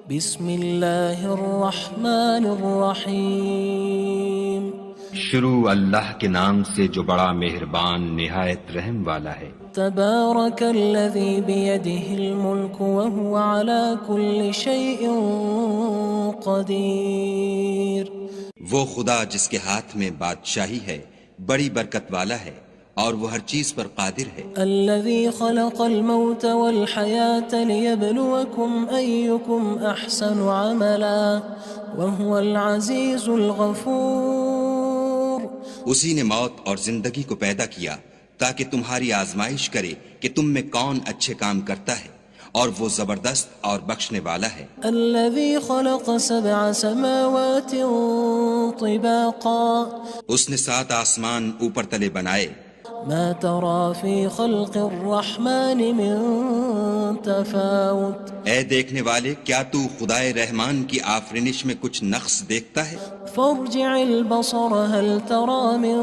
بسم اللہ الرحمن الرحیم شروع اللہ کے نام سے جو بڑا مہربان نہایت رحم والا ہے۔ تبارک الذی بیدہ الملک وہو علی کل شیء قدیر۔ وہ خدا جس کے ہاتھ میں بادشاہی ہے بڑی برکت والا ہے اور وہ ہر چیز پر قادر ہے۔ الذي خلق الموت والحياة ليبلوكم أيكم أحسن عملا وهو العزيز الغفور۔ اسی نے موت اور زندگی کو پیدا کیا تاکہ تمہاری آزمائش کرے کہ تم میں کون اچھے کام کرتا ہے، اور وہ زبردست اور بخشنے والا ہے۔ الذي خلق 7 سماوات طباقا۔ اس نے 7 آسمان اوپر تلے بنائے۔ ما ترى في خلق الرحمن من تفاوت۔ اے دیکھنے والے، کیا تو خدائے رحمان کی آفرینش میں کچھ نقص دیکھتا ہے؟ فارجع البصر هل ترى من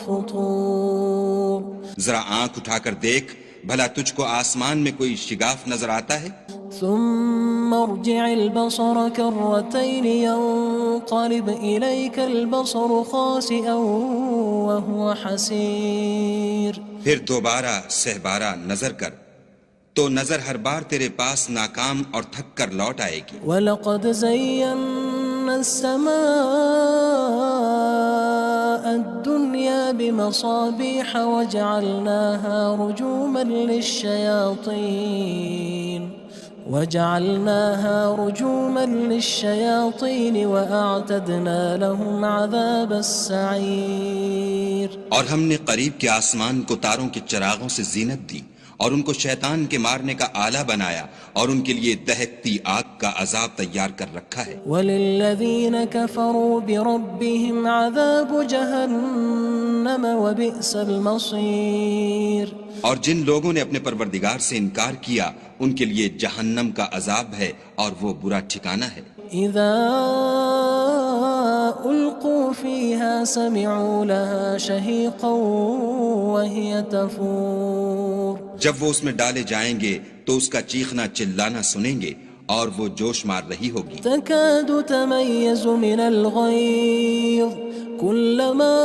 فطور۔ ذرا آنکھ اٹھا کر دیکھ، بھلا تجھ کو آسمان میں کوئی شگاف نظر آتا ہے؟ ثم ارجع البصر كرتين ينقلب إليك البصر خاسئا وهو حسير۔ پھر دوبارہ سہبارہ نظر کر تو نظر ہر بار تیرے پاس ناکام اور تھک کر لوٹ آئے گی۔ وَلَقَدْ زَيَّنَّا السَّمَاءَ الدُّنْيَا بِمَصَابِيحَ وَجَعَلْنَاهَا رُجُومًا لِلشَّيَاطِينِ وَأَعْتَدْنَا لَهُمْ عَذَابَ السَّعِيرِ۔ اور ہم نے قریب کے آسمان کو تاروں کے چراغوں سے زینت دی اور ان کو شیطان کے مارنے کا آلہ بنایا، اور ان کے لیے دہکتی آگ کا عذاب تیار کر رکھا ہے۔ وَلِلَّذِينَ كَفَرُوا بِرَبِّهِمْ عَذَابُ جَهَنَّمَ وَبِئْسَ الْمَصِيرُ۔ اور جن لوگوں نے اپنے پروردگار سے انکار کیا ان کے لیے جہنم کا عذاب ہے اور وہ برا ٹھکانہ ہے۔ اذا القوا فيها سمعوا لها شهيقا وهي تفور۔ جب وہ اس میں ڈالے جائیں گے تو اس کا چیخنا چلانا سنیں گے اور وہ جوش مار رہی ہوگی۔ تكاد تميز من الغيظ كلما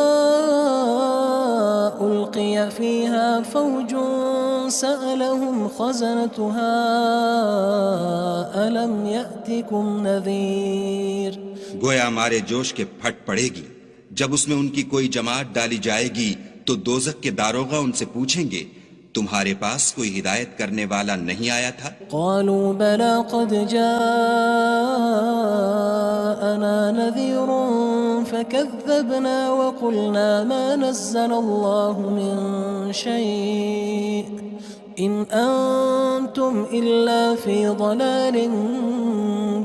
ألقي فيها فوج سألهم خزنتها ألم يأتكم نذير۔ گویا مارے جوش کے پھٹ پڑے گی۔ جب اس میں ان کی کوئی جماعت ڈالی جائے گی تو دوزخ کے داروغہ ان سے پوچھیں گے تمہارے پاس کوئی ہدایت کرنے والا نہیں آیا تھا؟ قالوا بلى قد جاءنا نذير فكذبنا وقلنا ما نزل الله من شيء إن أنتم إلا في ضلال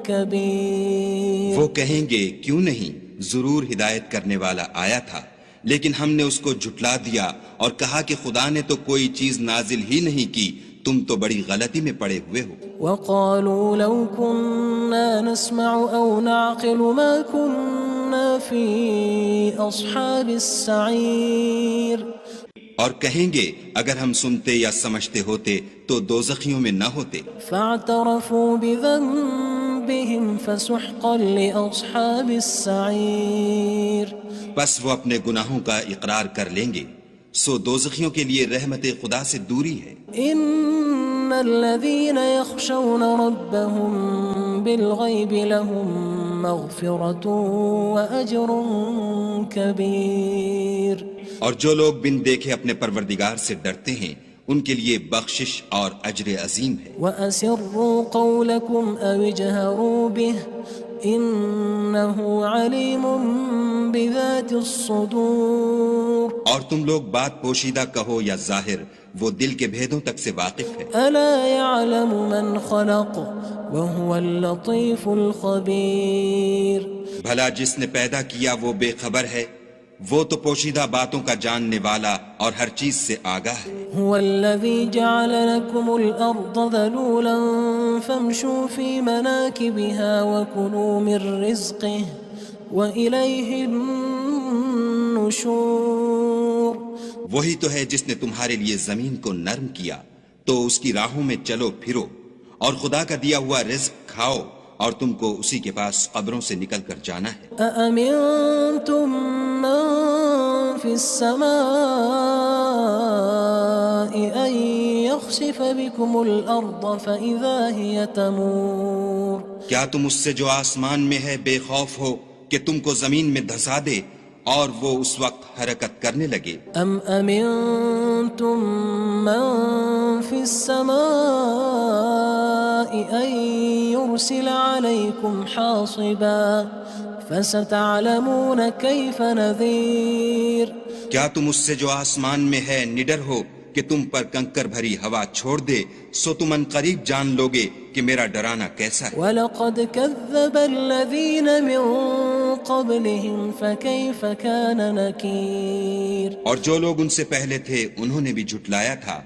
كبير۔ وہ کہیں گے کیوں نہیں، ضرور ہدایت کرنے والا آیا تھا، لیکن ہم نے اس کو جھٹلا دیا اور کہا کہ خدا نے تو کوئی چیز نازل ہی نہیں کی، تم تو بڑی غلطی میں پڑے ہوئے ہو۔ وقالوا لو كنا نسمع أو نعقل ما كنا في أصحاب السعير۔ اور کہیں گے اگر ہم سنتے یا سمجھتے ہوتے تو دوزخیوں میں نہ ہوتے۔ فاعترفوا بذنبهم فسحقا لأصحاب السعير۔ بس وہ اپنے گناہوں کا اقرار کر لیں گے، سو دوزخیوں کے لیے رحمت خدا سے دوری ہے۔ ان الذين يخشون ربهم بالغيب لهم مغفرة وأجر كبير۔ اور جو لوگ بن دیکھے اپنے پروردگار سے ڈرتے ہیں ان کے لیے بخشش اور اجر عظیم ہے۔ وَأَسِرُّوا قَوْلَكُمْ أَوِ اجْهَرُوا بِهِ إِنَّهُ عَلِيمٌ بِذَاتِ الصُّدُورِ۔ اور تم لوگ بات پوشیدہ کہو یا ظاہر، وہ دل کے بھیدوں تک سے واقف ہے۔ أَلَا يَعْلَمُ مَنْ خَلَقَ وَهُوَ اللَّطِيفُ الْخَبِيرُ۔ بھلا جس نے پیدا کیا وہ بے خبر ہے، وہ تو پوشیدہ باتوں کا جاننے والا اور ہر چیز سے آگاہ ہے۔ هو الذي جعل لكم الأرض ذلولا فامشوا في مناكبها وكلوا من رزقه وإليه النشور۔ وہی تو ہے جس نے تمہارے لیے زمین کو نرم کیا تو اس کی راہوں میں چلو پھرو اور خدا کا دیا ہوا رزق کھاؤ اور تم کو اسی کے پاس قبروں سے نکل کر جانا ہے۔ أأمنتم من في السماء أن يخسف بكم الأرض فإذا هي تمور کیا تم اس سے جو آسمان میں ہے بے خوف ہو کہ تم کو زمین میں دھسا دے اور وہ اس وقت حرکت کرنے لگے؟ أم أمنتم من في السماء أن يرسل عليكم حاصبا فستعلمون كيف نذير کیا تم اس سے جو آسمان میں ہے نڈر ہو کہ تم پر کنکر بھری ہوا چھوڑ دے، سو تم ان قریب جان لوگے کہ میرا ڈرانا کیسا ہے۔ وَلَقَدْ كَذَّبَ الَّذِينَ مِن قَبْلِهِمْ فَكَيْفَ كَانَ نَكِيرٌ اور جو لوگ ان سے پہلے تھے انہوں نے بھی جھٹلایا تھا،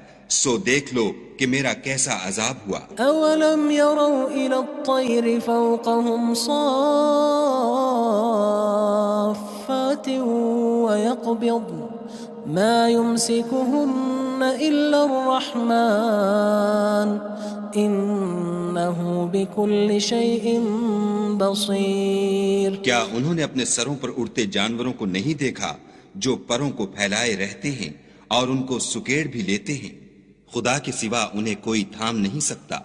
سو دیکھ لو کہ میرا کیسا عذاب ہوا۔ أَوَلَمْ يَرَوْا إِلَى الطَّيْرِ فَوْقَهُمْ صَافَّاتٍ وَيَقْبِضْنَ مَا يُمْسِكُهُنَّ إِلَّا الرَّحْمَنُ إِنَّهُ بِكُلِّ شَيْءٍ بَصِيرٌ کیا انہوں نے اپنے سروں پر اڑتے جانوروں کو نہیں دیکھا جو پروں کو پھیلائے رہتے ہیں اور ان کو سکیڑ بھی لیتے ہیں؟ خدا کے سوا انہیں کوئی تھام نہیں سکتا،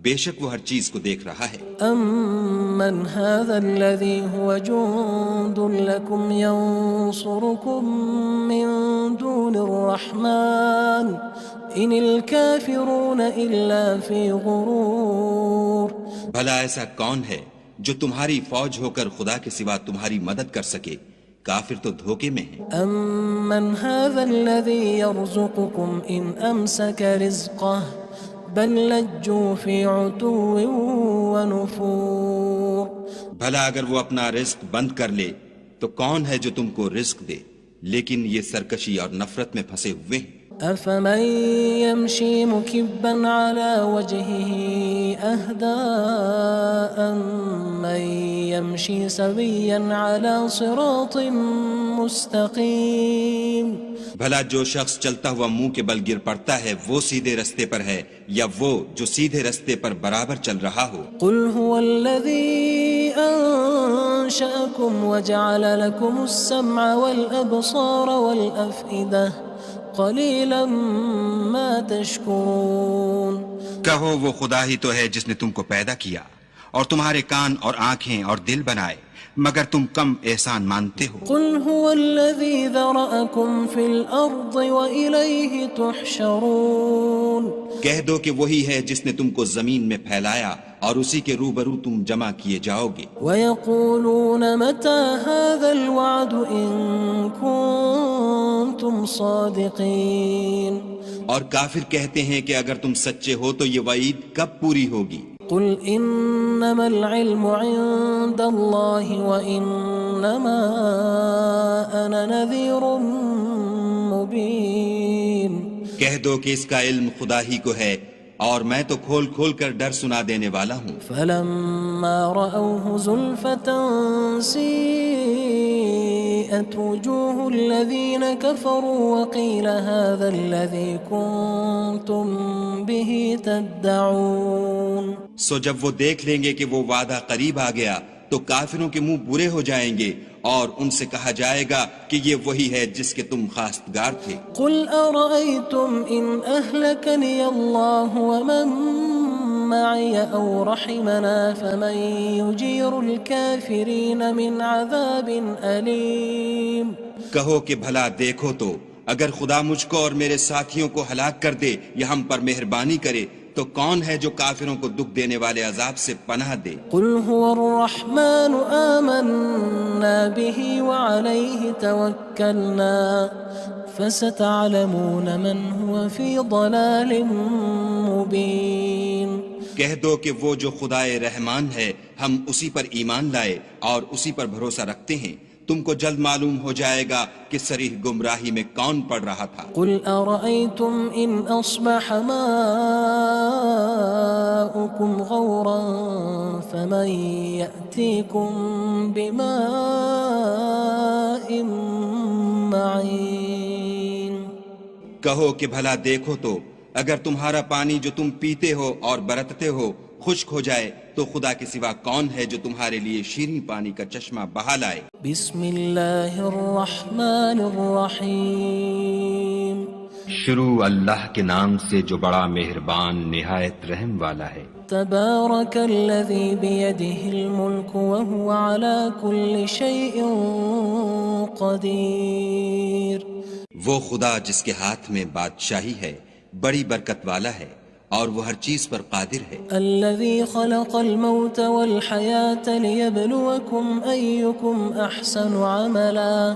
بے شک وہ ہر چیز کو دیکھ رہا ہے۔ أَمَّنْ هَذَا الَّذِي هُوَ جُندٌ لَكُمْ يَنصُرُكُم مِّن دُونِ الرَّحْمَنِ إِنِ الْكَافِرُونَ إِلَّا فِي غُرُورٍ بھلا ایسا کون ہے جو تمہاری فوج ہو کر خدا کے سوا تمہاری مدد کر سکے؟ کافر تو دھوکے میں ہیں۔ أَمَّنْ هَذَا الَّذِي يَرْزُقُكُمْ إِنْ أَمْسَكَ رِزْقَهُ بَلْ لَجُّوا فِي عُتُوٍّ وَنُفُورٍ بھلا اگر وہ اپنا رزق بند کر لے تو کون ہے جو تم کو رزق دے؟ لیکن یہ سرکشی اور نفرت میں پھنسے ہوئے ہیں۔ أَفَمَن يَمْشِي مُكِبًّا عَلَى وَجْهِهِ أَهْدَىٰ أَمَّن يَمْشِي سَوِيًّا عَلَى صِرَاطٍ مُّسْتَقِيمٍ بھلا جو شخص چلتا ہوا منہ کے بل گر پڑتا ہے وہ سیدھے رستے پر ہے یا وہ جو سیدھے رستے پر برابر چل رہا ہو؟ قُلْ هُوَ الَّذِي أَنشَأَكُمْ وَجَعَلَ لَكُمُ السَّمْعَ وَالْأَبْصَارَ وَالْأَفْئِدَةَ قَلِيلًا مَا تَشْكُرُونَ کہو وہ خدا ہی تو ہے جس نے تم کو پیدا کیا اور تمہارے کان اور آنکھیں اور دل بنائے، مگر تم کم احسان مانتے ہو۔ قُلْ هُوَ الَّذِي ذَرَأَكُمْ فِي الْأَرْضِ وَإِلَيْهِ تُحْشَرُونَ کہہ دو کہ وہی ہے جس نے تم کو زمین میں پھیلایا اور اسی کے روبرو تم جمع کیے جاؤ گے۔ وَيَقُولُونَ مَتَى هَذَا الْوَعْدُ إِن كُنتُمْ صَادِقِينَ اور کافر کہتے ہیں کہ اگر تم سچے ہو تو یہ وعید کب پوری ہوگی؟ قُلْ إِنَّمَا الْعِلْمُ عِندَ اللَّهِ وَإِنَّمَا أَنَا نَذِيرٌ مُّبِينٌ کہہ دو کہ اس کا علم خدا ہی کو ہے اور میں تو کھول کھول کر ڈر سنا دینے والا ہوں۔ فَلَمَّا رَأَوْهُ زُلْفَةً سِيئَتْ وُجُوهُ الَّذِينَ كَفَرُوا وَقِيلَ هَذَا الَّذِي كُنتُم بِهِ تَدَّعُونَ سو جب وہ دیکھ لیں گے کہ وہ وعدہ قریب آ گیا تو کافروں کے منہ برے ہو جائیں گے اور ان سے کہا جائے گا کہ یہ وہی ہے جس کے تم خواستگار تھے۔ قُلْ أَرَأَيْتُمْ إِنْ أَهْلَكَنِيَ اللَّهُ وَمَن مَّعِيَ أَوْ رَحِمَنَا فَمَن يُجِيرُ الْكَافِرِينَ مِنْ عَذَابٍ أَلِيمٍ کہو کہ بھلا دیکھو تو اگر خدا مجھ کو اور میرے ساتھیوں کو ہلاک کر دے یا ہم پر مہربانی کرے تو کون ہے جو کافروں کو دکھ دینے والے عذاب سے پناہ دے؟ قُلْ هُوَ الرَّحْمَنُ آمَنَّا بِهِ وَعَلَيْهِ تَوَكَّلْنَا فَسَتَعْلَمُونَ مَنْ هُوَ فِي ضَلَالٍ مُّبِينٍ کہہ دو کہ وہ جو خدائے رحمان ہے ہم اسی پر ایمان لائے اور اسی پر بھروسہ رکھتے ہیں، تم کو جلد معلوم ہو جائے گا کہ صریح گمراہی میں کون پڑ رہا تھا۔ قُلْ أَرَأَيْتُمْ إِنْ أَصْبَحَ مَاؤُكُمْ غَوْرًا فَمَن يَأْتِيكُم بِمَاءٍ مَّعِينٍ کہو کہ بھلا دیکھو تو اگر تمہارا پانی جو تم پیتے ہو اور برتتے ہو خشک ہو جائے تو خدا کے سوا کون ہے جو تمہارے لیے شیریں پانی کا چشمہ بہا لائے؟ بسم اللہ الرحمن الرحیم شروع اللہ کے نام سے جو بڑا مہربان نہایت رحم والا ہے۔ تبارک الذی بیدہ الملک وہو علی کل شیء قدیر۔ وہ خدا جس کے ہاتھ میں بادشاہی ہے بڑی برکت والا ہے اور وہ ہر چیز پر قادر ہے۔ الذي خلق الموت والحياة ليبلوكم أيكم أحسن عملا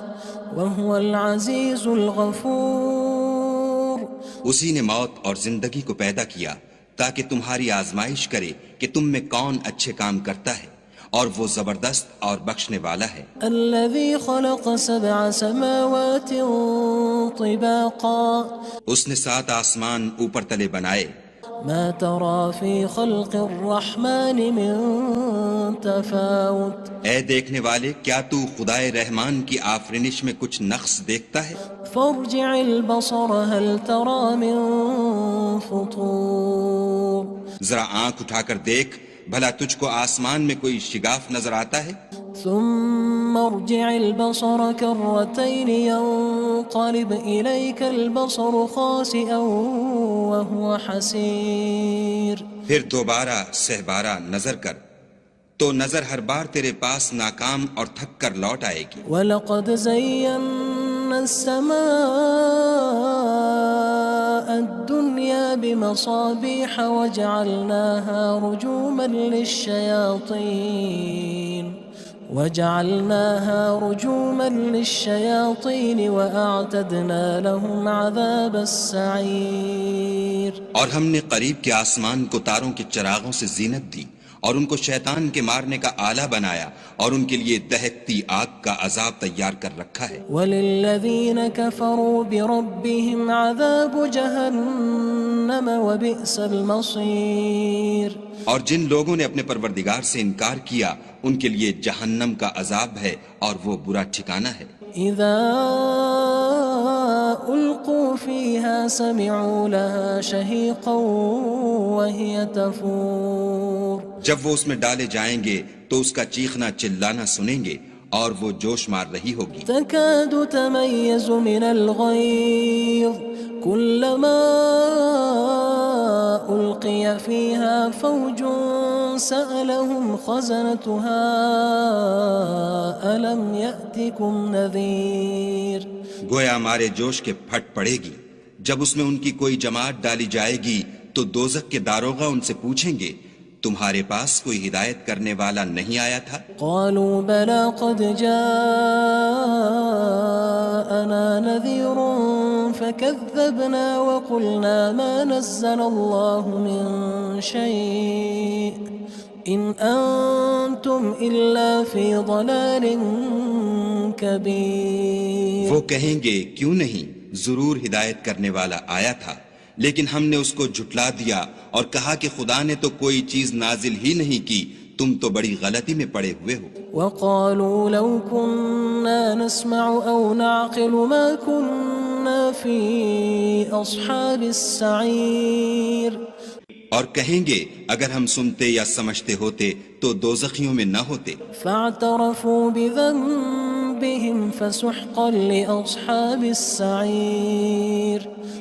وهو العزيز الغفور۔ اسی نے موت اور زندگی کو پیدا کیا تاکہ تمہاری آزمائش کرے کہ تم میں کون اچھے کام کرتا ہے، اور وہ زبردست اور بخشنے والا ہے۔ الذي خلق 7 سماوات طباقا۔ اس نے 7 آسمان اوپر تلے بنائے۔ ما ترى في خلق الرحمن من تفاوت۔ اے دیکھنے والے، کیا تو خدائے رحمان کی آفرینش میں کچھ نقص دیکھتا ہے؟ فارجع البصر هل ترى من فطور۔ ذرا آنکھ اٹھا کر دیکھ، بھلا تجھ کو آسمان میں کوئی شگاف نظر آتا ہے؟ ثم ارجع البصر كرتين ينقلب إليك البصر خاسئا وهو حسير۔ پھر دوبارہ سہبارہ نظر کر تو نظر ہر بار تیرے پاس ناکام اور تھک کر لوٹ آئے گی۔ وَلَقَدْ زَيَّنَّا السَّمَاءَ الدُّنْيَا بِمَصَابِيحَ وَجَعَلْنَاهَا رُجُومًا لِلشَّيَاطِينِ وَأَعْتَدْنَا لَهُمْ عَذَابَ السَّعِيرِ۔ اور ہم نے قریب کے آسمان کو تاروں کے چراغوں سے زینت دی اور ان کو شیطان کے مارنے کا آلہ بنایا، اور ان کے لیے دہکتی آگ کا عذاب تیار کر رکھا ہے۔ وَلِلَّذِينَ كَفَرُوا بِرَبِّهِمْ عَذَابُ جَهَنَّمَ وَبِئْسَ الْمَصِيرُ۔ اور جن لوگوں نے اپنے پروردگار سے انکار کیا ان کے لیے جہنم کا عذاب ہے اور وہ برا ٹھکانہ ہے۔ اذا القوا فيها سمعوا لها شهيقا وهي تفور۔ جب وہ اس میں ڈالے جائیں گے تو اس کا چیخنا چلانا سنیں گے اور وہ جوش مار رہی ہوگی۔ تكاد تميز من الغيظ كلما ألقي فيها فوج سألهم خزنتها ألم يأتكم نذير۔ گویا مارے جوش کے پھٹ پڑے گی۔ جب اس میں ان کی کوئی جماعت ڈالی جائے گی تو دوزخ کے داروغہ ان سے پوچھیں گے تمہارے پاس کوئی ہدایت کرنے والا نہیں آیا تھا؟ قالوا بلى قد جاءنا نذير فكذبنا وقلنا ما نزل الله من شيء إن أنتم إلا في ضلال كبير۔ وہ کہیں گے کیوں نہیں، ضرور ہدایت کرنے والا آیا تھا، لیکن ہم نے اس کو جھٹلا دیا اور کہا کہ خدا نے تو کوئی چیز نازل ہی نہیں کی، تم تو بڑی غلطی میں پڑے ہوئے ہو۔ وقالوا لو كنا نسمع أو نعقل ما كنا في أصحاب السعير۔ اور کہیں گے اگر ہم سنتے یا سمجھتے ہوتے تو دوزخیوں میں نہ ہوتے۔ فاعترفوا بذنبهم فسحقا لأصحاب السعير۔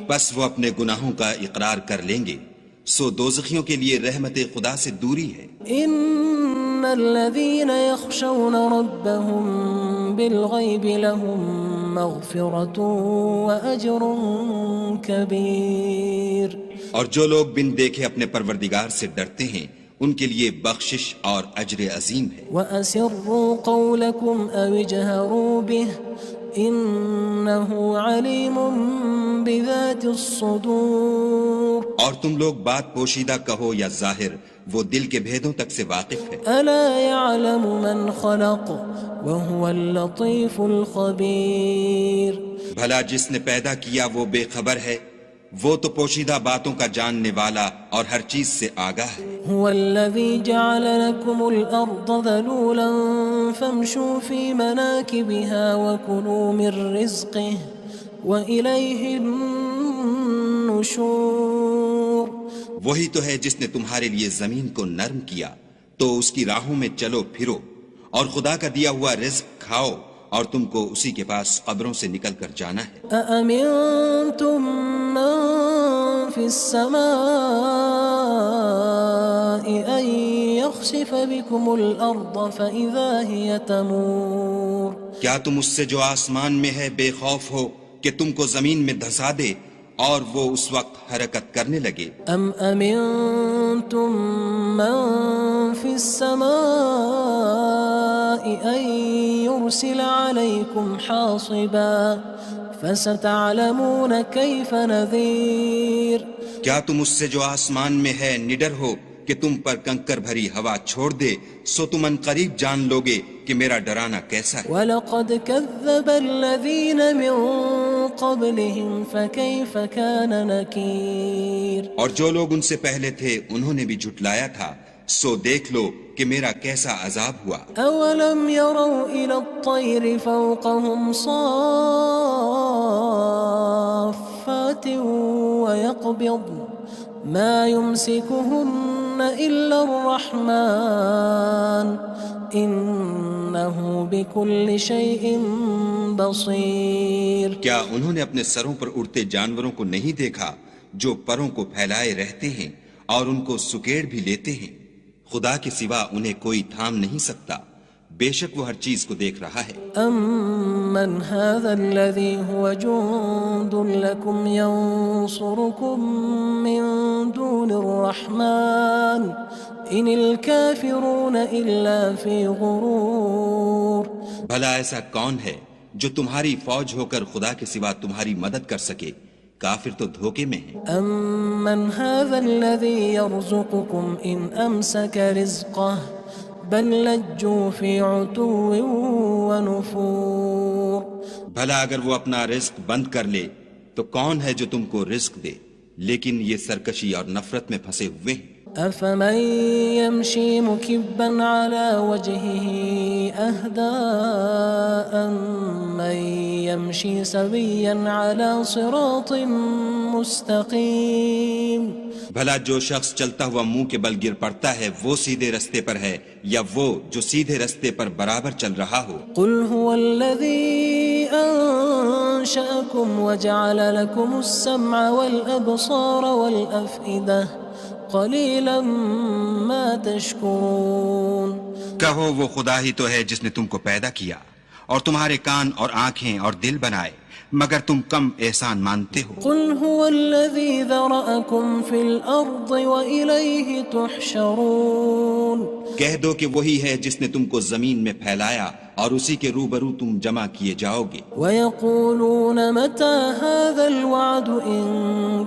بس وہ اپنے گناہوں کا اقرار کر لیں گے، سو دوزخیوں کے لیے رحمت خدا سے دوری ہے۔ ان الذين يخشون ربهم بالغيب لهم مغفرة وأجر كبير۔ اور جو لوگ بن دیکھے اپنے پروردگار سے ڈرتے ہیں ان کے لیے بخشش اور اجر عظیم ہے۔ وَأَسِرُّوا قَوْلَكُمْ أَوِ اجْهَرُوا بِهِ إِنَّهُ عَلِيمٌ بِذَاتِ الصُّدُورِ۔ اور تم لوگ بات پوشیدہ کہو یا ظاہر، وہ دل کے بھیدوں تک سے واقف ہے۔ أَلَا يَعْلَمُ مَنْ خَلَقَ وَهُوَ اللَّطِيفُ الْخَبِيرُ۔ بھلا جس نے پیدا کیا وہ بے خبر ہے، وہ تو پوشیدہ باتوں کا جاننے والا اور ہر چیز سے آگاہ ہے۔ هو الذي جعل لكم الأرض ذلولا فامشوا في مناكبها وكلوا من رزقه وإليه النشور۔ وہی تو ہے جس نے تمہارے لیے زمین کو نرم کیا تو اس کی راہوں میں چلو پھرو اور خدا کا دیا ہوا رزق کھاؤ اور تم کو اسی کے پاس قبروں سے نکل کر جانا ہے۔ أأمنتم من في السماء أن يخسف بكم الأرض فإذا هي تمور کیا تم اس سے جو آسمان میں ہے بے خوف ہو کہ تم کو زمین میں دھسا دے اور وہ اس وقت حرکت کرنے لگے؟ أم أمنتم من في السماء أن يرسل عليكم حاصبا فستعلمون كيف نذير کیا تم اس سے جو آسمان میں ہے نڈر ہو کہ تم پر کنکر بھری ہوا چھوڑ دے سو تم ان قریب جان لوگے کہ میرا ڈرانا کیسا ہے۔ وَلَقَدْ كَذَّبَ الَّذِينَ مِن قَبْلِهِمْ فَكَيْفَ كَانَ نَكِيرٌ اور جو لوگ ان سے پہلے تھے انہوں نے بھی جھٹلایا تھا سو دیکھ لو کہ میرا کیسا عذاب ہوا۔ أَوَلَمْ يَرَوْا إِلَى الطَّيْرِ فَوْقَهُمْ صَافَّاتٍ وَيَقْبِضْنَ مَا يُمْسِكُهُنَّ إِلَّا الرَّحْمَنُ إِنَّهُ بِكُلِّ شَيْءٍ بَصِيرٌ کیا انہوں نے اپنے سروں پر اڑتے جانوروں کو نہیں دیکھا جو پروں کو پھیلائے رہتے ہیں اور ان کو سکیڑ بھی لیتے ہیں؟ خدا کے سوا انہیں کوئی تھام نہیں سکتا، بے شک وہ ہر چیز کو دیکھ رہا ہے۔ أَمَّنْ هَذَا الَّذِي هُوَ جُندٌ لَكُمْ يَنصُرُكُم مِّن دُونِ الرَّحْمَنِ إِنِ الْكَافِرُونَ إِلَّا فِي غُرُورٍ بھلا ایسا کون ہے جو تمہاری فوج ہو کر خدا کے سوا تمہاری مدد کر سکے؟ کافر تو دھوکے میں ہیں۔ أَمَّنْ هَذَا الَّذِي يَرْزُقُكُمْ إِنْ أَمْسَكَ رِزْقَهُ بَلْ لَجُّوا فِي عُتُوٍّ وَنُفُورٍ بھلا اگر وہ اپنا رزق بند کر لے تو کون ہے جو تم کو رزق دے؟ لیکن یہ سرکشی اور نفرت میں پھنسے ہوئے ہیں۔ أَفَمَن يَمْشِي مُكِبًّا عَلَى وَجْهِهِ أَهْدَىٰ أَمَّن يَمْشِي سَوِيًّا عَلَى صِرَاطٍ مُّسْتَقِيمٍ بھلا جو شخص چلتا ہوا منہ کے بل گر پڑتا ہے وہ سیدھے رستے پر ہے یا وہ جو سیدھے رستے پر برابر چل رہا ہو؟ قُلْ هُوَ الَّذِي أَنشَأَكُمْ وَجَعَلَ لَكُمُ السَّمْعَ وَالْأَبْصَارَ وَالْأَفْئِدَةَ قَلِيلًا مَا تَشْكُرُونَ کہو وہ خدا ہی تو ہے جس نے تم کو پیدا کیا اور تمہارے کان اور آنکھیں اور دل بنائے، مگر تم کم احسان مانتے ہو۔ قُلْ هُوَ الَّذِي ذَرَأَكُمْ فِي الْأَرْضِ وَإِلَيْهِ تُحْشَرُونَ کہہ دو کہ وہی ہے جس نے تم کو زمین میں پھیلایا اور اسی کے روبرو تم جمع کیے جاؤ گے۔ وَيَقُولُونَ مَتَى هَذَا الْوَعْدُ إِن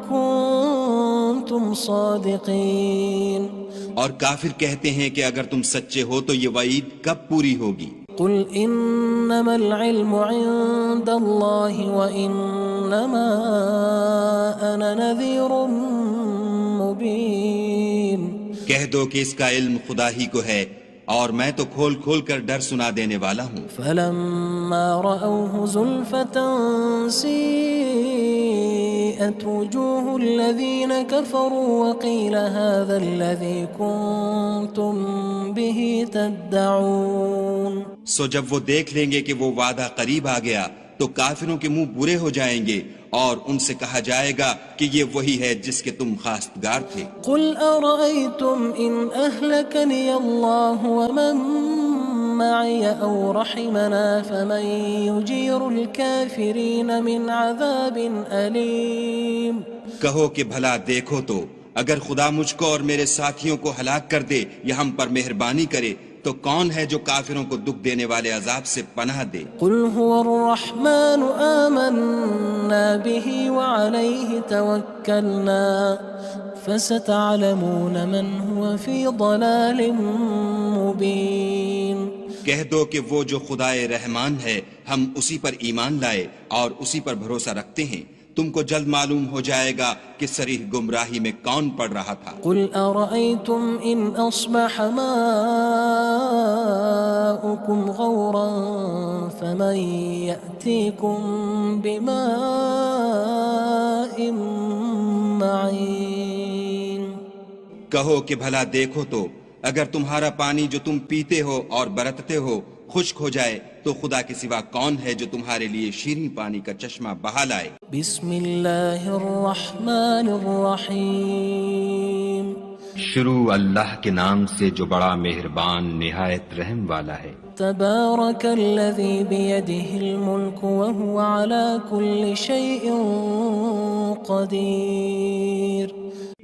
كُنتُمْ صَادِقِينَ اور کافر کہتے ہیں کہ اگر تم سچے ہو تو یہ وعید کب پوری ہوگی؟ قُلْ إِنَّمَا الْعِلْمُ عِندَ اللَّهِ وَإِنَّمَا أَنَا نَذِيرٌ مُّبِينٌ کہہ دو کہ اس کا علم خدا ہی کو ہے اور میں تو کھول کھول کر ڈر سنا دینے والا ہوں۔ فَلَمَّا رَأَوْهُ زُلْفَةً سِيئَتْ وُجُوهُ الَّذِينَ كَفَرُوا وَقِيلَ هَذَا الَّذِي كُنتُم بِهِ تَدَّعُونَ سو جب وہ دیکھ لیں گے کہ وہ وعدہ قریب آ گیا تو کافروں کے منہ برے ہو جائیں گے اور ان سے کہا جائے گا کہ یہ وہی ہے جس کے تم خواستگار تھے۔ قُلْ أَرَأَيْتُمْ إِنْ أَهْلَكَنِيَ اللَّهُ وَمَن مَّعِيَ أَوْ رَحِمَنَا فَمَن يُجِيرُ الْكَافِرِينَ مِنْ عَذَابٍ أَلِيمٍ کہو کہ بھلا دیکھو تو اگر خدا مجھ کو اور میرے ساتھیوں کو ہلاک کر دے یا ہم پر مہربانی کرے تو کون ہے جو کافروں کو دکھ دینے والے عذاب سے پناہ دے؟ قُلْ هُوَ الرَّحْمَنُ آمَنَّا بِهِ وَعَلَيْهِ تَوَكَّلْنَا فَسَتَعْلَمُونَ مَنْ هُوَ فِي ضَلَالٍ مُّبِينٍ کہہ دو کہ وہ جو خدائے رحمان ہے ہم اسی پر ایمان لائے اور اسی پر بھروسہ رکھتے ہیں، تم کو جلد معلوم ہو جائے گا کہ صریح گمراہی میں کون پڑ رہا تھا۔ قُلْ أَرَأَيْتُمْ إِنْ أَصْبَحَ مَاؤُكُمْ غَوْرًا فَمَن يَأْتِيكُم بِمَاءٍ مَّعِينٍ کہو کہ بھلا دیکھو تو اگر تمہارا پانی جو تم پیتے ہو اور برتتے ہو خشک ہو جائے تو خدا کے سوا کون ہے جو تمہارے لیے شیریں پانی کا چشمہ بہا لائے؟ بسم اللہ الرحمن الرحیم شروع اللہ کے نام سے جو بڑا مہربان نہایت رحم والا ہے۔ تبارک الذی بیدہ الملک وہو علی کل شیء قدیر۔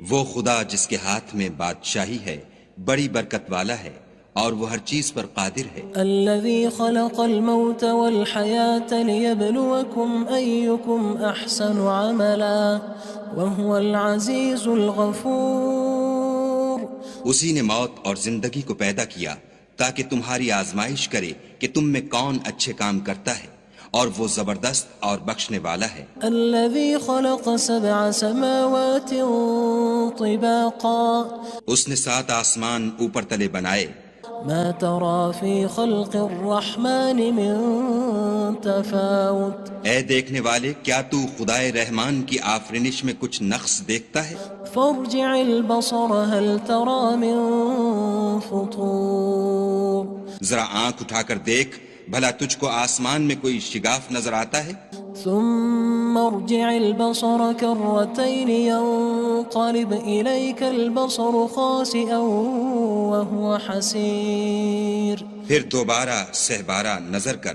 وہ خدا جس کے ہاتھ میں بادشاہی ہے بڑی برکت والا ہے اور وہ ہر چیز پر قادر ہے۔ الذي خلق الموت والحياة ليبلوكم أيكم أحسن عملا وهو العزيز الغفور۔ اسی نے موت اور زندگی کو پیدا کیا تاکہ تمہاری آزمائش کرے کہ تم میں کون اچھے کام کرتا ہے، اور وہ زبردست اور بخشنے والا ہے۔ الذي خلق 7 سماوات طباقا۔ اس نے 7 آسمان اوپر تلے بنائے۔ ما ترى في خلق الرحمن من تفاوت۔ اے دیکھنے والے، کیا تو خدائے رحمان کی آفرینش میں کچھ نقص دیکھتا ہے؟ فارجع البصر هل ترى من فطور۔ ذرا آنکھ اٹھا کر دیکھ، بھلا تجھ کو آسمان میں کوئی شگاف نظر آتا ہے؟ ثم ارجع البصر كرتين ينقلب إليك البصر خاسئا وهو حسير۔ پھر دوبارہ سہبارہ نظر کر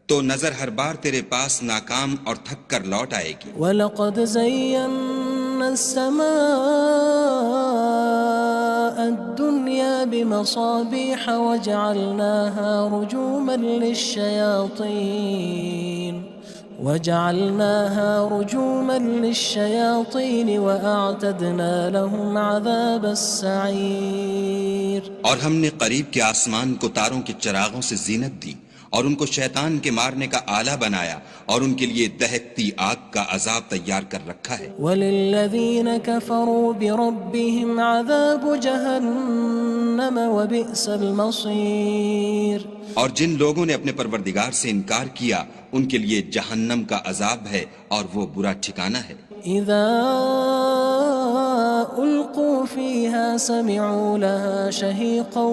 تو نظر ہر بار تیرے پاس ناکام اور تھک کر لوٹ آئے گی۔ وَلَقَدْ زَيَّنَّا السَّمَاءَ الدُّنْيَا بِمَصَابِيحَ وَجَعَلْنَاهَا رُجُومًا لِلشَّيَاطِينِ وَأَعْتَدْنَا لَهُمْ عَذَابَ السَّعِيرِ۔ اور ہم نے قریب کے آسمان کو تاروں کے چراغوں سے زینت دی اور ان کو شیطان کے مارنے کا آلہ بنایا اور ان کے لیے دہکتی آگ کا عذاب تیار کر رکھا ہے۔ وَلِلَّذِينَ كَفَرُوا بِرَبِّهِمْ عَذَابُ جَهَنَّمَ وَبِئْسَ الْمَصِيرُ۔ اور جن لوگوں نے اپنے پروردگار سے انکار کیا ان کے لیے جہنم کا عذاب ہے اور وہ برا ٹھکانہ ہے۔ اذا القوا فيها سمعوا لها شهيقا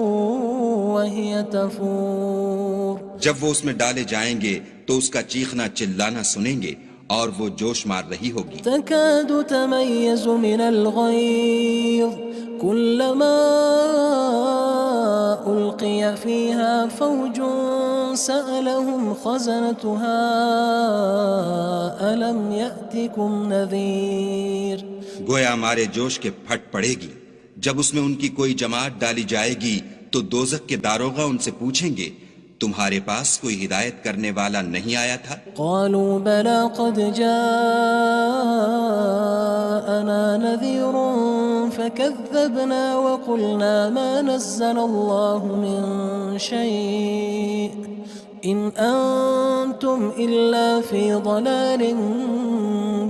وهي تفور۔ جب وہ اس میں ڈالے جائیں گے تو اس کا چیخنا چلانا سنیں گے اور وہ جوش مار رہی ہوگی۔ تكاد تميز من الغيظ كلما ألقي فيها فوج سألهم خزنتها ألم يأتكم نذير۔ گویا ہمارے جوش کے پھٹ پڑے گی جب اس میں ان کی کوئی جماعت ڈالی جائے گی تو دوزخ کے داروغہ ان سے پوچھیں گے تمہارے پاس کوئی ہدایت کرنے والا نہیں آیا تھا؟ قالوا بلى قد جاءنا نذير فكذبنا وقلنا ما نزل الله من شيء إن أنتم إلا في ضلال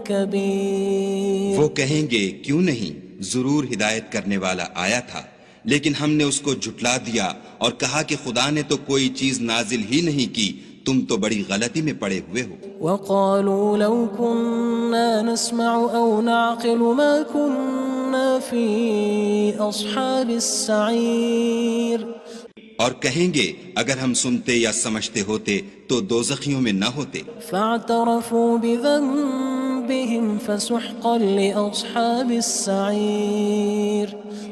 كبير۔ وہ کہیں گے کیوں نہیں، ضرور ہدایت کرنے والا آیا تھا، لیکن ہم نے اس کو جھٹلا دیا اور کہا کہ خدا نے تو کوئی چیز نازل ہی نہیں کی، تم تو بڑی غلطی میں پڑے ہوئے ہو۔ وقالوا لو كنا نسمع أو نعقل ما كنا في أصحاب السعير۔ اور کہیں گے اگر ہم سنتے یا سمجھتے ہوتے تو دوزخیوں میں نہ ہوتے۔ فاعترفوا بذنبهم فسحقا لأصحاب السعير۔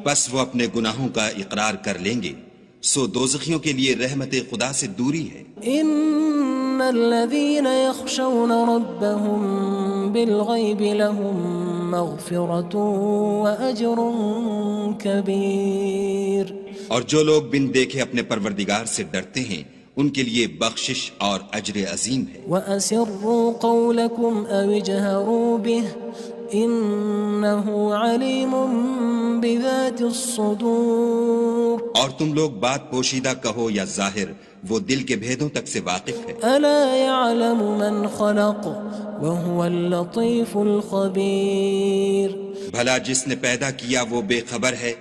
بس وہ اپنے گناہوں کا اقرار کر لیں گے، سو دوزخیوں کے لیے رحمت خدا سے دوری ہے۔ ان الذين يخشون ربهم بالغيب لهم مغفرة وأجر كبير۔ اور جو لوگ بن دیکھے اپنے پروردگار سے ڈرتے ہیں ان کے لیے بخشش اور اجر عظیم ہے۔ وَأَسِرُّوا قَوْلَكُمْ أَوِ اجْهَرُوا بِهِ إِنَّهُ عَلِيمٌ بِذَاتِ الصُّدُورِ۔ اور تم لوگ بات پوشیدہ کہو یا ظاہر، وہ دل کے بھیدوں تک سے واقف ہے۔ أَلَا يَعْلَمُ مَنْ خَلَقَ وَهُوَ اللَّطِيفُ الْخَبِيرُ۔ بھلا جس نے پیدا کیا وہ بے خبر ہے،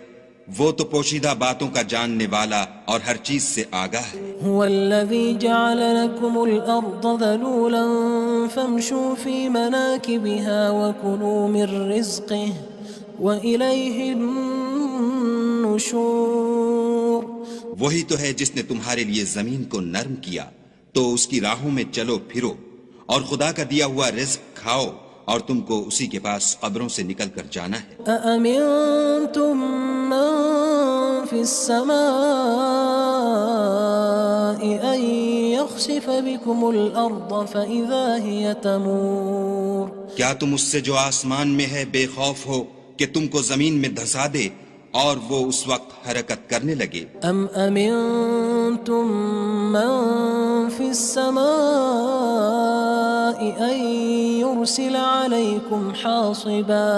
وہ تو پوشیدہ باتوں کا جاننے والا اور ہر چیز سے آگاہ ہے۔ هو الذي جعل لكم الأرض ذلولا فامشوا في مناكبها وكلوا من رزقه وإليه النشور وہی تو ہے جس نے تمہارے لیے زمین کو نرم کیا تو اس کی راہوں میں چلو پھرو اور خدا کا دیا ہوا رزق کھاؤ اور تم کو اسی کے پاس قبروں سے نکل کر جانا ہے۔ أأمنتم من في السماء أن يخسف بكم الأرض فإذا هي تمور کیا تم اس سے جو آسمان میں ہے بے خوف ہو کہ تم کو زمین میں دھسا دے اور وہ اس وقت حرکت کرنے لگے؟ أم أمنتم من في السماء أن يرسل عليكم حاصبا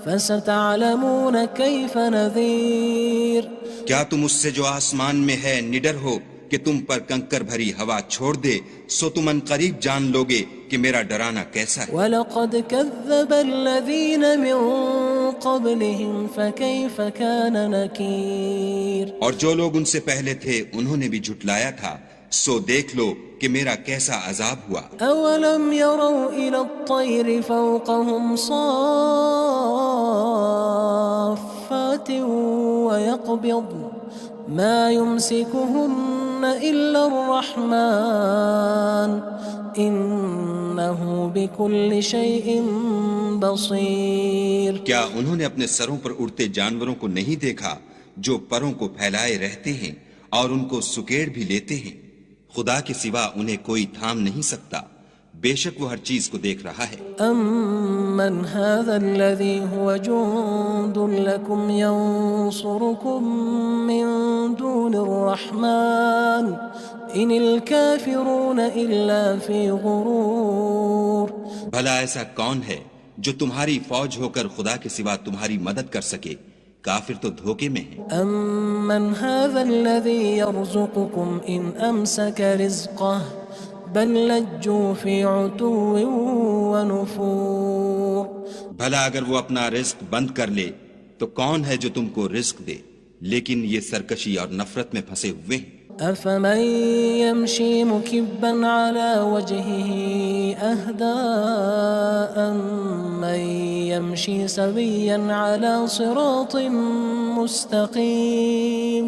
فستعلمون كيف نذير کیا تم اس سے جو آسمان میں ہے نڈر ہو کہ تم پر کنکر بھری ہوا چھوڑ دے، سو تم ان قریب جان لوگے کہ میرا ڈرانا کیسا ہے۔ وَلَقَدْ كَذَّبَ الَّذِينَ مِن قَبْلِهِمْ فَكَيْفَ كَانَ نَكِيرٌ اور جو لوگ ان سے پہلے تھے انہوں نے بھی جھٹلایا تھا، سو دیکھ لو کہ میرا کیسا عذاب ہوا۔ أَوَلَمْ يَرَوْا إِلَى الطَّيْرِ فَوْقَهُمْ صَافَّاتٍ وَيَقْبِضْنَ مَا يُمْسِكُهُنَّ إِلَّا الرَّحْمَنُ إِنَّهُ بِكُلِّ شَيْءٍ بَصِيرٌ کیا انہوں نے اپنے سروں پر اڑتے جانوروں کو نہیں دیکھا جو پروں کو پھیلائے رہتے ہیں اور ان کو سکیڑ بھی لیتے ہیں؟ خدا کے سوا انہیں کوئی تھام نہیں سکتا، بے شک وہ ہر چیز کو دیکھ رہا ہے۔ أَمَّنْ هَذَا الَّذِي هُوَ جُندٌ لَكُمْ يَنصُرُكُم مِّن دُونِ الرَّحْمَنِ إِنِ الْكَافِرُونَ إِلَّا فِي غُرُورٍ بھلا ایسا کون ہے جو تمہاری فوج ہو کر خدا کے سوا تمہاری مدد کر سکے؟ کافر تو دھوکے میں ہیں۔ أَمَّنْ هَذَا الَّذِي يَرْزُقُكُمْ إِنْ أَمْسَكَ رِزْقَهُ بَلْ لَجُّوا فِي عُتُوٍّ وَنُفُورٍ بھلا اگر وہ اپنا رزق بند کر لے تو کون ہے جو تم کو رزق دے؟ لیکن یہ سرکشی اور نفرت میں پھنسے ہوئے ہیں۔ أَفَمَن يَمْشِي مُكِبًّا عَلَى وَجْهِهِ أَهْدَىٰ أَمَّن يَمْشِي سَوِيًّا عَلَى صِرَاطٍ مُّسْتَقِيمٍ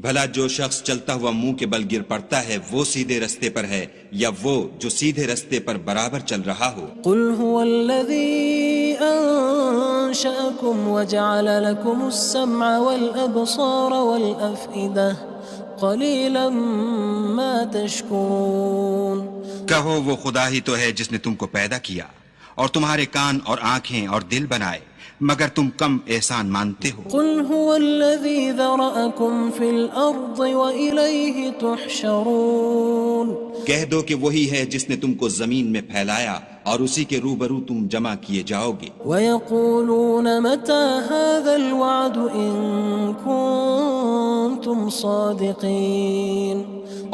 بھلا جو شخص چلتا ہوا منہ کے بل گر پڑتا ہے وہ سیدھے رستے پر ہے یا وہ جو سیدھے رستے پر برابر چل رہا ہو؟ قُلْ هُوَ الَّذِي أَنشَأَكُمْ وَجَعَلَ لَكُمُ السَّمْعَ وَالْأَبْصَارَ وَالْأَفْئِدَةَ قَلِيلًا مَا تَشْكُرُونَ کہو وہ خدا ہی تو ہے جس نے تم کو پیدا کیا اور تمہارے کان اور آنکھیں اور دل بنائے، مگر تم کم احسان مانتے ہو۔ قُلْ هُوَ الَّذِي ذَرَأَكُمْ فِي الْأَرْضِ وَإِلَيْهِ تُحْشَرُونَ کہہ دو کہ وہی ہے جس نے تم کو زمین میں پھیلایا اور اسی کے روبرو تم جمع کیے جاؤ گے۔ وَيَقُولُونَ مَتَى هَذَا الْوَعْدُ إِن كُنتُمْ صَادِقِينَ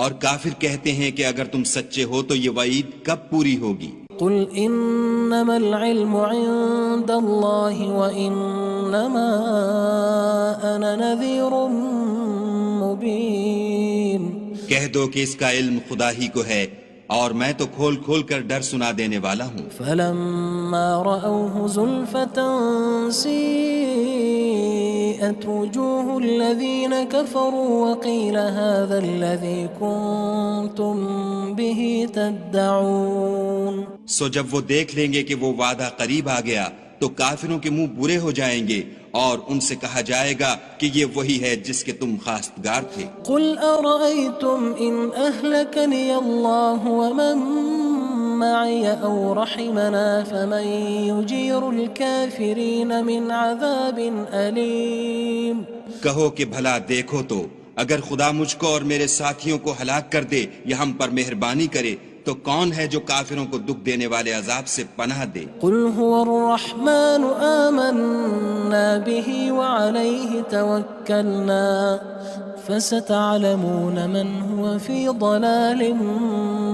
اور کافر کہتے ہیں کہ اگر تم سچے ہو تو یہ وعید کب پوری ہوگی؟ قُلْ إِنَّمَا الْعِلْمُ عِندَ اللَّهِ وَإِنَّمَا أَنَا نَذِيرٌ مُّبِينٌ کہہ دو کہ اس کا علم خدا ہی کو ہے اور میں تو کھول کھول کر ڈر سنا دینے والا ہوں۔ فَلَمَّا رَأَوْهُ زُلْفَةً سِيئَتْ وُجُوهُ الَّذِينَ كَفَرُوا وَقِيلَ هَذَا الَّذِي كُنتُم بِهِ تَدَّعُونَ سو جب وہ دیکھ لیں گے کہ وہ وعدہ قریب آ گیا تو کافروں کے منہ برے ہو جائیں گے اور ان سے کہا جائے گا کہ یہ وہی ہے جس کے تم خواستگار تھے۔ قُلْ أَرَأَيْتُمْ إِنْ أَهْلَكَنِيَ اللَّهُ وَمَن مَّعِيَ أَوْ رَحِمَنَا فَمَن يُجِيرُ الْكَافِرِينَ مِنْ عَذَابٍ أَلِيمٍ کہو کہ بھلا دیکھو تو اگر خدا مجھ کو اور میرے ساتھیوں کو ہلاک کر دے یا ہم پر مہربانی کرے تو کون ہے جو کافروں کو دکھ دینے والے عذاب سے پناہ دے؟ قُلْ هُوَ الرَّحْمَنُ آمَنَّا بِهِ وَعَلَيْهِ تَوَكَّلْنَا فَسَتَعْلَمُونَ مَنْ هُوَ فِي ضَلَالٍ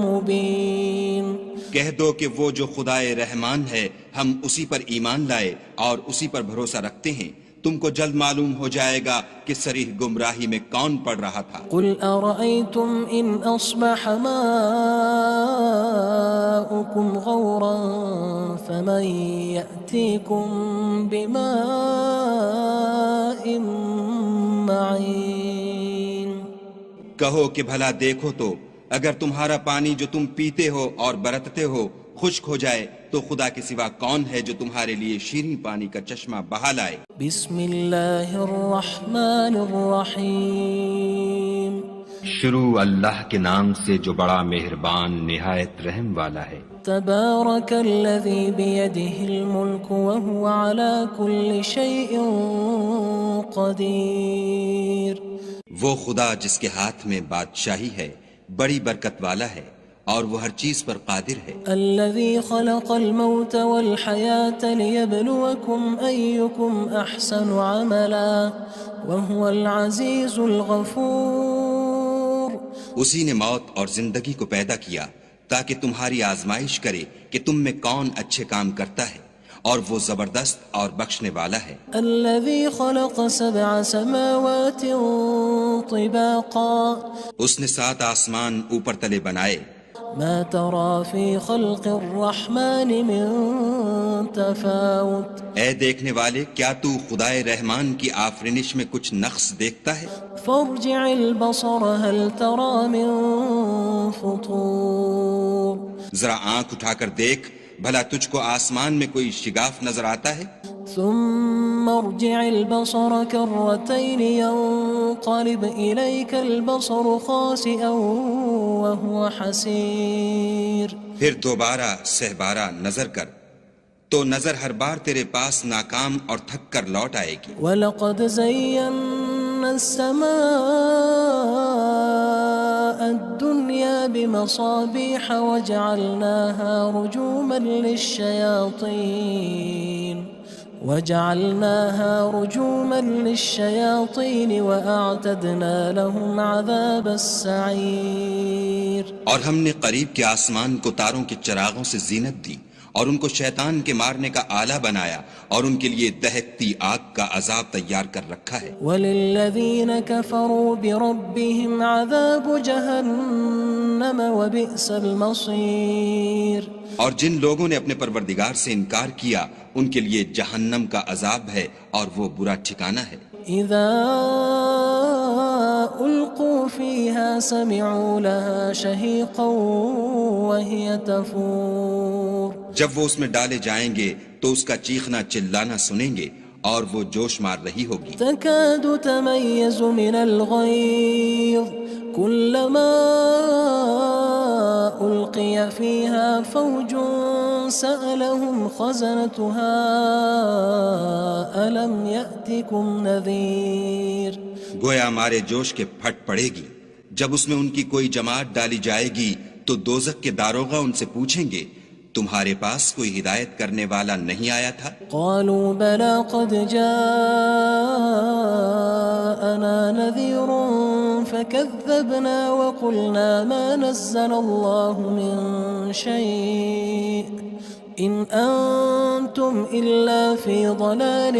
مُّبِينٍ کہہ دو کہ وہ جو خدائے رحمان ہے ہم اسی پر ایمان لائے اور اسی پر بھروسہ رکھتے ہیں، تم کو جلد معلوم ہو جائے گا کہ صریح گمراہی میں کون پڑ رہا تھا۔ قُلْ أَرَأَيْتُمْ إِنْ أَصْبَحَ مَاؤُكُمْ غَوْرًا فَمَن يَأْتِيكُم بِمَاءٍ معين کہو کہ بھلا دیکھو تو اگر تمہارا پانی جو تم پیتے ہو اور برتتے ہو خشک ہو جائے تو خدا کے سوا کون ہے جو تمہارے لیے شیریں پانی کا چشمہ بہا لائے؟ بسم اللہ الرحمن الرحیم شروع اللہ کے نام سے جو بڑا مہربان نہایت رحم والا ہے۔ تبارک الذی بیدہ الملک وہو علی کل شیء قدیر وہ خدا جس کے ہاتھ میں بادشاہی ہے بڑی برکت والا ہے اور وہ ہر چیز پر قادر ہے۔ الذي خلق الموت والحياة ليبلوكم أيكم أحسن عملا وهو العزيز الغفور اسی نے موت اور زندگی کو پیدا کیا تاکہ تمہاری آزمائش کرے کہ تم میں کون اچھے کام کرتا ہے اور وہ زبردست اور بخشنے والا ہے۔ الذي خلق 7 سماوات طباقا اس نے 7 آسمان اوپر تلے بنائے، ما ترى في خلق الرحمن من تفاوت اے دیکھنے والے کیا تو خدائے رحمان کی آفرینش میں کچھ نقص دیکھتا ہے؟ فارجع البصر هل ترى من فطور ذرا آنکھ اٹھا کر دیکھ بھلا تجھ کو آسمان میں کوئی شگاف نظر آتا ہے؟ ثم ارجع البصر كرتين ينقلب إليك البصر خاسئا وهو حسير پھر دوبارہ سہبارہ نظر کر تو نظر ہر بار تیرے پاس ناکام اور تھک کر لوٹ آئے گی۔ وَلَقَدْ زَيَّنَّا السَّمَاءَ الدُّنْيَا بِمَصَابِيحَ وَجَعَلْنَاهَا رُجُومًا لِلشَّيَاطِينِ وَأَعْتَدْنَا لَهُمْ عَذَابَ السَّعِيرِ اور ہم نے قریب کے آسمان کو تاروں کے چراغوں سے زینت دی اور ان کو شیطان کے مارنے کا آلہ بنایا اور ان کے لیے دہکتی آگ کا عذاب تیار کر رکھا ہے۔ وَلِلَّذِينَ كَفَرُوا بِرَبِّهِمْ عَذَابُ جَهَنَّمَ وَبِئْسَ الْمَصِيرُ اور جن لوگوں نے اپنے پروردگار سے انکار کیا ان کے لیے جہنم کا عذاب ہے اور وہ برا ٹھکانہ ہے۔ اذا القوا فيها سمعوا لها شهيقا وهي تفور جب وہ اس میں ڈالے جائیں گے تو اس کا چیخنا چلانا سنیں گے اور وہ جوش مار رہی ہوگی۔ تكاد تميز من الغيظ كلما ألقي فيها فوج سألهم خزنتها ألم يأتكم نذير گویا ہمارے جوش کے پھٹ پڑے گی جب اس میں ان کی کوئی جماعت ڈالی جائے گی تو دوزخ کے داروغہ ان سے پوچھیں گے تمہارے پاس کوئی ہدایت کرنے والا نہیں آیا تھا؟ قالوا بلى قد جاءنا نذير فكذبنا وقلنا ما نزل الله من شيء إن أنتم إلا في ضلال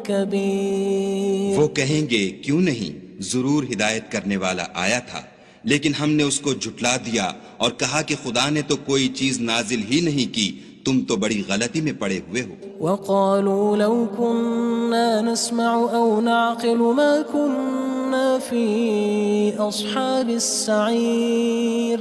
كبير وہ کہیں گے کیوں نہیں ضرور ہدایت کرنے والا آیا تھا لیکن ہم نے اس کو جھٹلا دیا اور کہا کہ خدا نے تو کوئی چیز نازل ہی نہیں کی تم تو بڑی غلطی میں پڑے ہوئے ہو۔ وقالوا لو كنا نسمع أو نعقل ما كنا في أصحاب السعير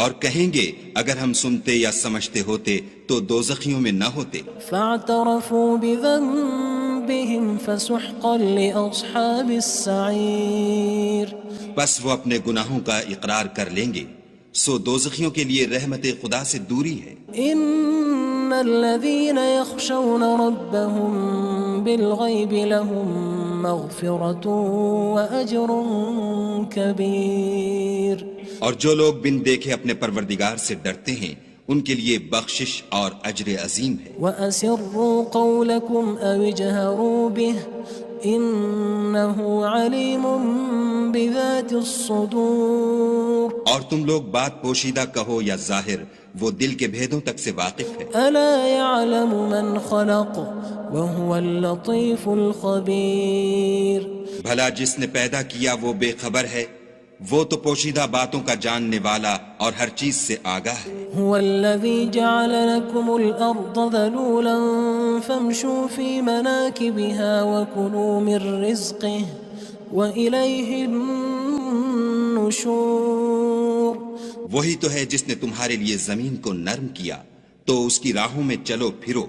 اور کہیں گے اگر ہم سنتے یا سمجھتے ہوتے تو دوزخیوں میں نہ ہوتے۔ فاعترفوا بذنبهم فسحقا لأصحاب السعير بس وہ اپنے گناہوں کا اقرار کر لیں گے سو دوزخیوں کے لیے رحمت خدا سے دوری ہے۔ ان الذين يخشون ربهم بالغيب لهم مغفرة واجر كبير اور جو لوگ بن دیکھے اپنے پروردگار سے ڈرتے ہیں ان کے لیے بخشش اور اجر عظیم ہے۔ واسروا قولكم او اجهروا به انه علیم بذات الصدور اور تم لوگ بات پوشیدہ کہو یا ظاہر وہ دل کے بھیدوں تک سے واقف ہے۔ الا يعلم من خلق وهو اللطيف الخبير بھلا جس نے پیدا کیا وہ بے خبر ہے وہ تو پوشیدہ باتوں کا جاننے والا اور ہر چیز سے آگاہ ہے۔ هو الذي جعل لكم الأرض ذلولا فامشوا في مناكبها وكلوا من رزقه وإليه النشور. وہی تو ہے جس نے تمہارے لیے زمین کو نرم کیا تو اس کی راہوں میں چلو پھرو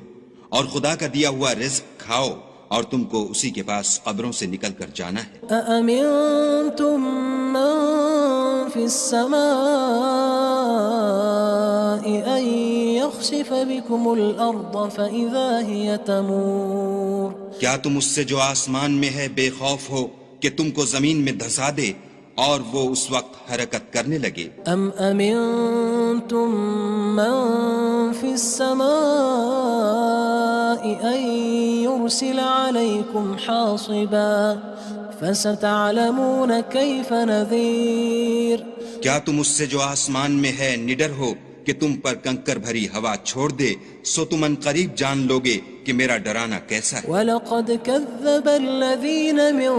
اور خدا کا دیا ہوا رزق کھاؤ اور تم کو اسی کے پاس قبروں سے نکل کر جانا ہے. أأمنتم من في السماء أن يخسف بكم الأرض فإذا هي تمور. کیا تم اس سے جو آسمان میں ہے بے خوف ہو کہ تم کو زمین میں دھسا دے اور وہ اس وقت حرکت کرنے لگے؟ أم أمنتم من في السماء أن يرسل عليكم حاصبا فستعلمون كيف نذير. کیا تم اس سے جو آسمان میں ہے نڈر ہو کہ تم پر کنکر بھری ہوا چھوڑ دے سو تم ان قریب جان لوگے کہ میرا ڈرانا کیسا ہے. وَلَقَدْ كَذَّبَ الَّذِينَ مِن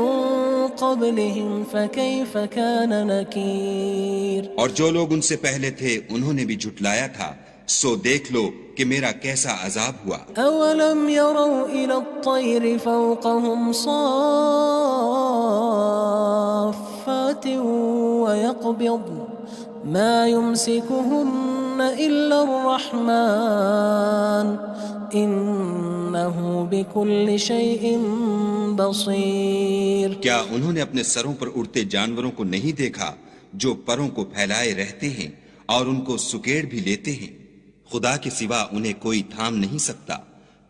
قَبْلِهِمْ فَكَيْفَ كَانَ نَكِيرٌ. اور جو لوگ ان سے پہلے تھے انہوں نے بھی جھٹلایا تھا سو دیکھ لو کہ میرا کیسا عذاب ہوا. أَوَلَمْ يَرَوْا إِلَى الطَّيْرِ فَوْقَهُمْ صَافَّاتٍ وَيَقْبِضْنَ مَا يُمْسِكُهُنَّ إِلَّا الرَّحْمَنُ إِنَّهُ بِكُلِّ شَيْءٍ بَصِيرٌ. کیا انہوں نے اپنے سروں پر اڑتے جانوروں کو نہیں دیکھا جو پروں کو پھیلائے رہتے ہیں اور ان کو سکیڑ بھی لیتے ہیں؟ خدا کے سوا انہیں کوئی تھام نہیں سکتا،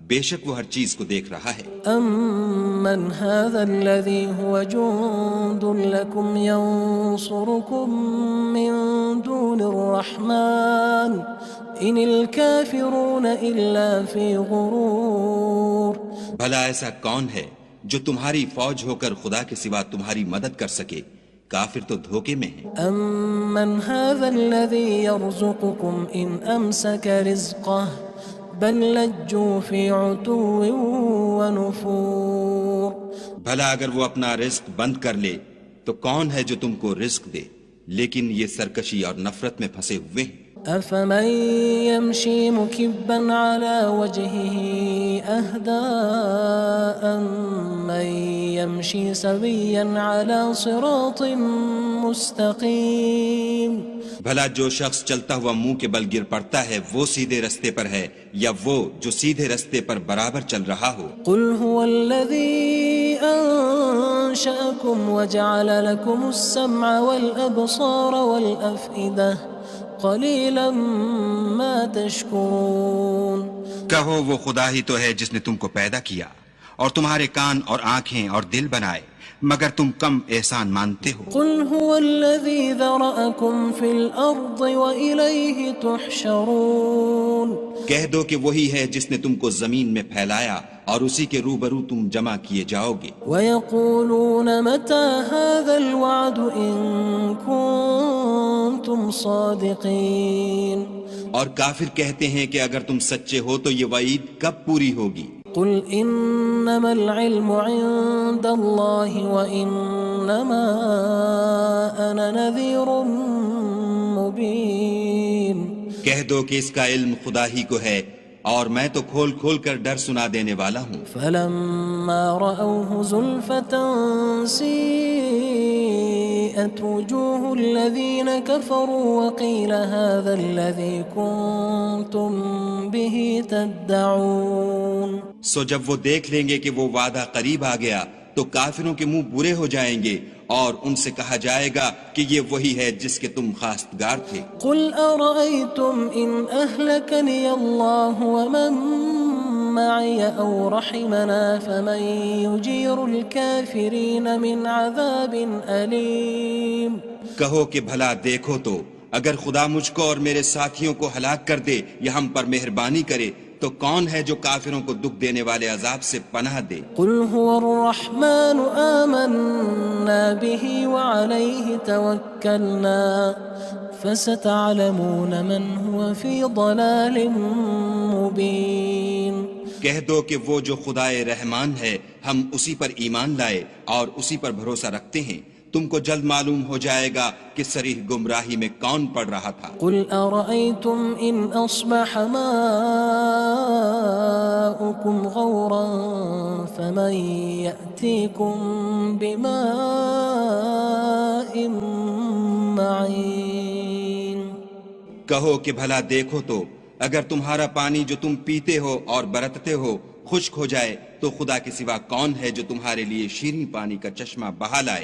بے شک وہ ہر چیز کو دیکھ رہا ہے. أَمَّنْ هَذَا الَّذِي هُوَ جُندٌ لَكُمْ يَنصُرُكُم مِّن دُونِ الرَّحْمَنِ إِنِ الْكَافِرُونَ إِلَّا فِي غُرُورٍ. بھلا ایسا کون ہے جو تمہاری فوج ہو کر خدا کے سوا تمہاری مدد کر سکے؟ کافر تو دھوکے میں ہیں. أَمَّنْ هَذَا الَّذِي يَرْزُقُكُمْ إِنْ أَمْسَكَ رِزْقَهُ بَلْ لَجُّوا فِي عُتُوٍّ وَنُفُورٍ. بھلا اگر وہ اپنا رزق بند کر لے تو کون ہے جو تم کو رزق دے؟ لیکن یہ سرکشی اور نفرت میں پھنسے ہوئے ہیں. أَفَمَن يَمْشِي مُكِبًّا عَلَى وَجْهِهِ أَهْدَىٰ أَمَّن يَمْشِي سَوِيًّا عَلَى صِرَاطٍ مُّسْتَقِيمٍ. بھلا جو شخص چلتا ہوا منہ کے بل گر پڑتا ہے وہ سیدھے رستے پر ہے یا وہ جو سیدھے رستے پر برابر چل رہا ہو؟ قُلْ هُوَ الَّذِي أَنشَأَكُمْ وَجَعَلَ لَكُمُ السَّمْعَ وَالْأَبْصَارَ وَالْأَفْئِدَةَ قَلِيلًا مَا تَشْكُرُونَ. کہو وہ خدا ہی تو ہے جس نے تم کو پیدا کیا اور تمہارے کان اور آنکھیں اور دل بنائے مگر تم کم احسان مانتے ہو. قُلْ هُوَ الَّذِي ذَرَأَكُمْ فِي الْأَرْضِ وَإِلَيْهِ تُحْشَرُونَ. کہہ دو کہ وہی ہے جس نے تم کو زمین میں پھیلایا اور اسی کے روبرو تم جمع کیے جاؤ گے. وَيَقُولُونَ مَتَى هَذَا الْوَعْدُ إِن كُنتُمْ صَادِقِينَ. اور کافر کہتے ہیں کہ اگر تم سچے ہو تو یہ وعید کب پوری ہوگی؟ قُلْ إِنَّمَا الْعِلْمُ عِندَ اللَّهِ وَإِنَّمَا أَنَا نَذِيرٌ مُّبِينٌ. کہہ دو کہ اس کا علم خدا ہی کو ہے اور میں تو کھول کھول کر ڈر سنا دینے والا ہوں. فَلَمَّا رَأَوْهُ زُلْفَةً سِيئَتْ وُجُوهُ الَّذِينَ كَفَرُوا وَقِيلَ هَذَا الَّذِي كُنتُم بِهِ تَدَّعُونَ. سو جب وہ دیکھ لیں گے کہ وہ وعدہ قریب آ گیا تو کافروں کے منہ برے ہو جائیں گے اور ان سے کہا جائے گا کہ یہ وہی ہے جس کے تم خواستگار تھے. قُلْ أَرَأَيْتُمْ إِنْ أَهْلَكَنِيَ اللَّهُ وَمَن مَّعِيَ أَوْ رَحِمَنَا فَمَن يُجِيرُ الْكَافِرِينَ مِنْ عَذَابٍ أَلِيمٍ. کہو کہ بھلا دیکھو تو اگر خدا مجھ کو اور میرے ساتھیوں کو ہلاک کر دے یا ہم پر مہربانی کرے تو کون ہے جو کافروں کو دکھ دینے والے عذاب سے پناہ دے؟ قُلْ هُوَ الرَّحْمَنُ آمَنَّا بِهِ وَعَلَيْهِ تَوَكَّلْنَا فَسَتَعْلَمُونَ مَنْ هُوَ فِي ضَلَالٍ مُّبِينٍ. کہہ دو کہ وہ جو خدائے رحمان ہے ہم اسی پر ایمان لائے اور اسی پر بھروسہ رکھتے ہیں تم کو جلد معلوم ہو جائے گا کہ صریح گمراہی میں کون پڑ رہا تھا. قُلْ أَرَأَيْتُمْ إِنْ أَصْبَحَ مَاؤُكُمْ ماؤكم غورا فمن يأتيكم بماء معين کہو کہ بھلا دیکھو تو اگر تمہارا پانی جو تم پیتے ہو اور برتتے ہو خشک ہو جائے تو خدا کے سوا کون ہے جو تمہارے لیے شیریں پانی کا چشمہ بہا لائے